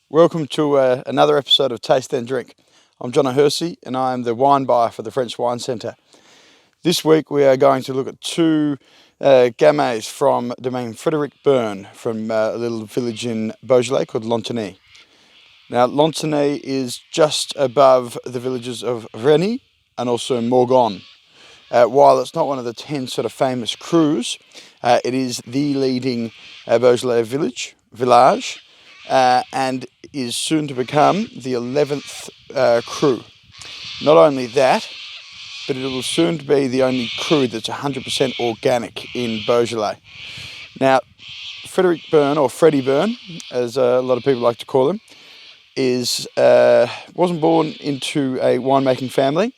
Welcome to another episode of Taste and Drink. I'm John O'Hersey and I am the wine buyer for the French Wine Centre. This week we are going to look at two gamets from Domaine Frederic Berne from a little village in Beaujolais called Lantignie. Now Lantignie is just above the villages of Regnie and also Morgon. While it's not one of the 10 sort of famous crus, it is the leading Beaujolais village, and is soon to become the 11th cru. Not only that, but it will soon be the only cru that's 100% organic in Beaujolais. Now, Frederic Berne, or Freddie Berne, as a lot of people like to call him, wasn't born into a winemaking family.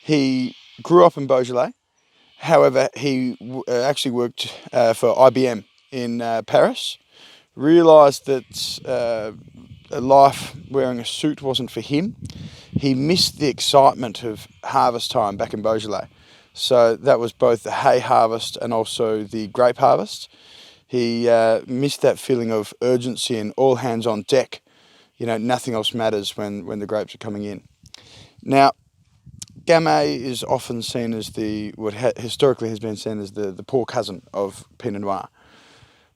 He grew up in Beaujolais. However, he actually worked for IBM in Paris, realised that a life wearing a suit wasn't for him. He missed the excitement of harvest time back in Beaujolais. So that was both the hay harvest and also the grape harvest. He missed that feeling of urgency and all hands on deck. You know, nothing else matters when the grapes are coming in. Now, Gamay is often seen as historically has been seen as the poor cousin of Pinot Noir.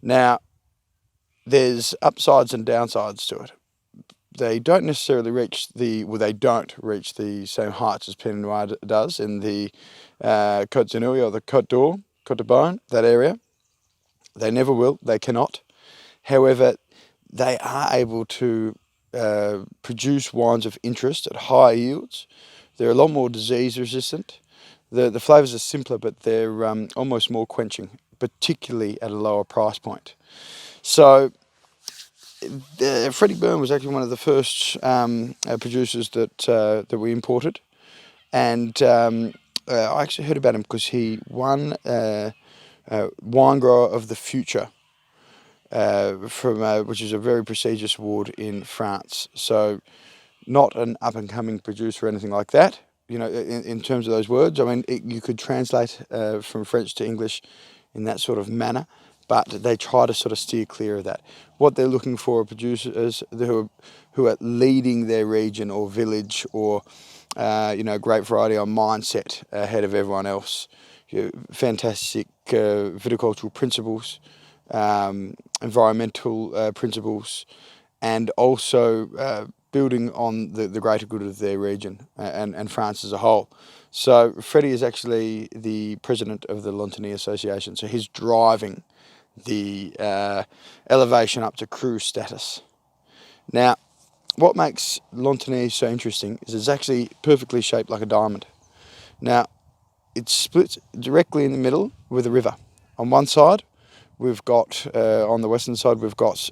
Now, there's upsides and downsides to it. They don't necessarily they don't reach the same heights as Pinot Noir does in the Côte d'Ivoire or the Côte d'Or, Côte de Beaune, that area. They never will, they cannot. However, they are able to produce wines of interest at higher yields. They're a lot more disease resistant. The flavours are simpler, but they're almost more quenching, particularly at a lower price point. So Freddie Berne was actually one of the first producers that we imported, and I actually heard about him because he won Wine Grower of the Future from which is a very prestigious award in France. So not an up-and-coming producer or anything like that, you know, in terms of those words. I mean, you could translate from French to English in that sort of manner, but they try to sort of steer clear of that. What they're looking for are producers who are leading their region or village or, grape variety or mindset ahead of everyone else. Fantastic viticultural principles, environmental principles, and also building on the greater good of their region and France as a whole. So Freddie is actually the president of the Lantignie Association, so he's driving the elevation up to cru status. Now, what makes Lantignie so interesting is it's actually perfectly shaped like a diamond. Now, it splits directly in the middle with a river. On one side, we've got, on the western side, we've got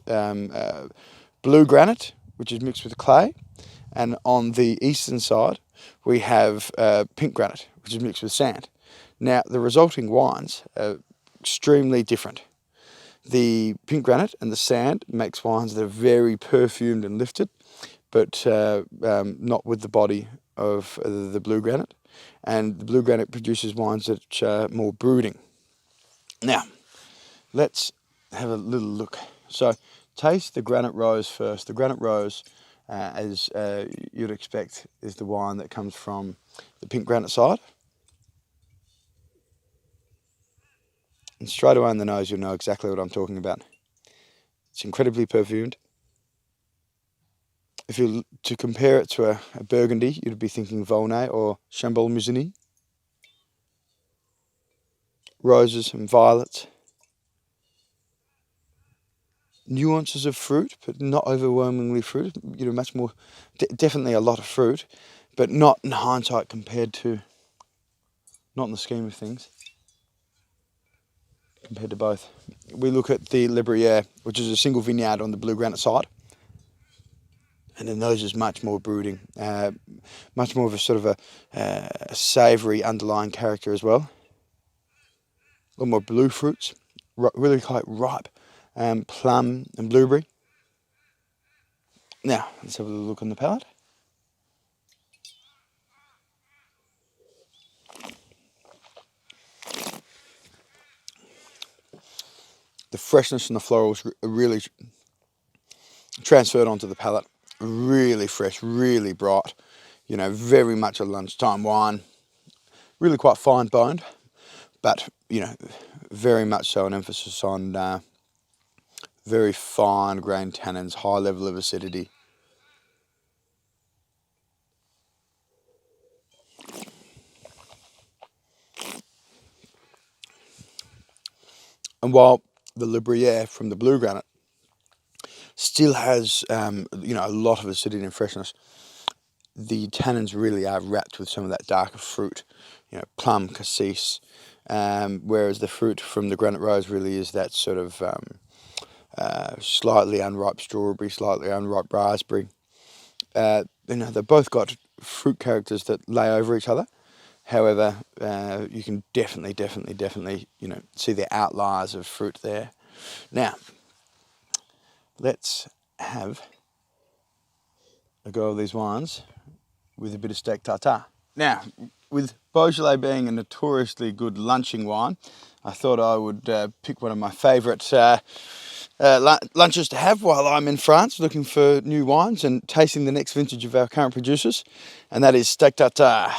blue granite, which is mixed with clay. And on the eastern side, we have pink granite, which is mixed with sand. Now, the resulting wines are extremely different. The pink granite and the sand makes wines that are very perfumed and lifted, but not with the body of the blue granite. And the blue granite produces wines that are more brooding. Now, let's have a little look. So, taste the granite rose first. The granite rose, as you'd expect, is the wine that comes from the pink granite side. And straight away in the nose, you'll know exactly what I'm talking about. It's incredibly perfumed. If you to compare it to a Burgundy, you'd be thinking Volnay or Chambol-Musigny. Roses and violets. Nuances of fruit, but not overwhelmingly fruit. You know, much more, definitely a lot of fruit, but not in hindsight not in the scheme of things, compared to both. We look at the Le Bruyere, which is a single vineyard on the blue granite side, and then those is much more brooding, much more of a sort of a savoury underlying character as well. A lot more blue fruits, really quite ripe, plum and blueberry. Now, let's have a look on the palate. The freshness and the florals are really transferred onto the palate. Really fresh, really bright. You know, very much a lunchtime wine. Really quite fine boned, but you know, very much so an emphasis on very fine grained tannins, high level of acidity. And while the Le Bruyere from the blue granite still has, you know, a lot of acidity and freshness, the tannins really are wrapped with some of that darker fruit, you know, plum, cassis, whereas the fruit from the granite rose really is that sort of slightly unripe strawberry, slightly unripe raspberry. You know, they've both got fruit characters that lay over each other. However, you can definitely, you know, see the outliers of fruit there. Now, let's have a go of these wines with a bit of steak tartare. Now, with Beaujolais being a notoriously good lunching wine, I thought I would pick one of my favourite lunches to have while I'm in France, looking for new wines and tasting the next vintage of our current producers, and that is steak tartare.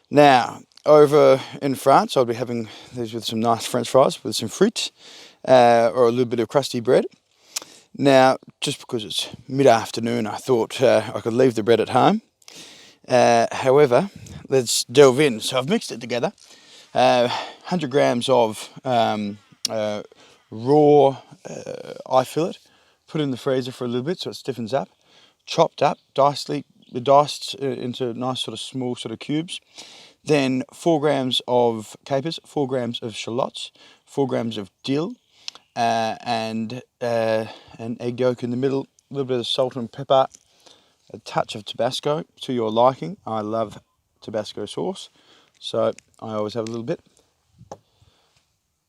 Now, over in France, I'll be having these with some nice French fries with some frites or a little bit of crusty bread. Now, just because it's mid-afternoon, I thought I could leave the bread at home. However, let's delve in. So I've mixed it together. 100 grams of raw eye fillet, put in the freezer for a little bit so it stiffens up, chopped up, diced into nice sort of small sort of cubes. Then 4 grams of capers, 4 grams of shallots, 4 grams of dill, and an egg yolk in the middle, a little bit of salt and pepper, a touch of Tabasco to your liking. I love Tabasco sauce, so I always have a little bit.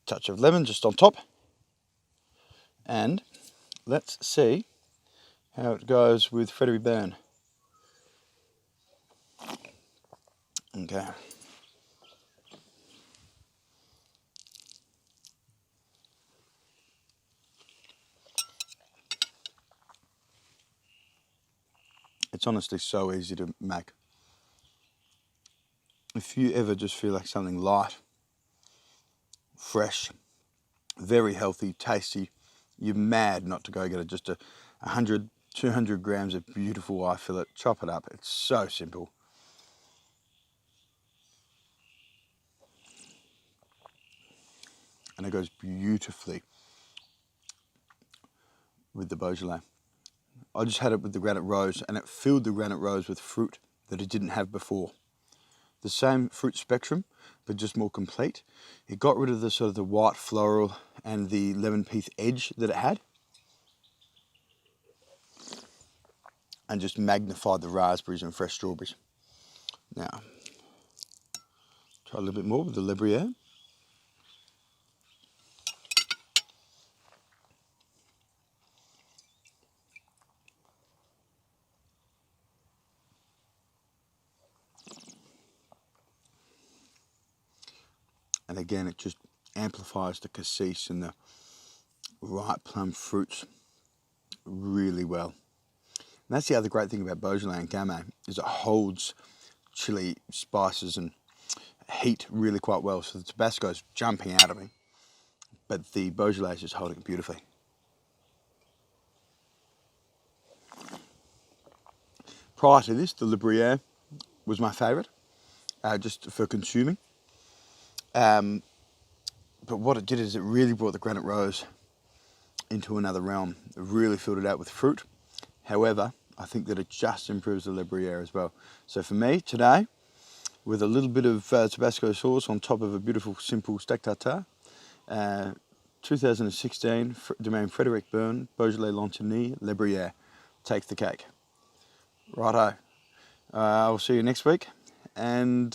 Touch of lemon just on top. And let's see how it goes with Frederic Berne. Okay. It's honestly so easy to make. If you ever just feel like something light, fresh, very healthy, tasty, you're mad not to go get just a 100, 200 grams of beautiful eye fillet, chop it up. It's so simple. And it goes beautifully with the Beaujolais. I just had it with the granite rose, and it filled the granite rose with fruit that it didn't have before. The same fruit spectrum, but just more complete. It got rid of the sort of the white floral and the lemon pith edge that it had, and just magnified the raspberries and fresh strawberries. Now, try a little bit more with the Le Bruyere. And again, it just amplifies the cassis and the ripe plum fruits really well. And that's the other great thing about Beaujolais and Gamay, is it holds chili, spices and heat really quite well. So the Tabasco's jumping out at me, but the Beaujolais is just holding it beautifully. Prior to this, the Le Bruyere was my favourite, just for consuming. But what it did is it really brought the granite rose into another realm. It really filled it out with fruit. However, I think that it just improves the Le Bruyere as well. So for me today, with a little bit of Tabasco sauce on top of a beautiful simple steak tartare, 2016 Domaine Frederic Berne, Beaujolais Lantignie, Le Bruyere. Take the cake. Righto. I'll see you next week, and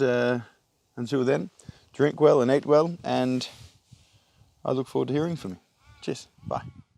until then, drink well and eat well, and I look forward to hearing from you. Cheers. Bye.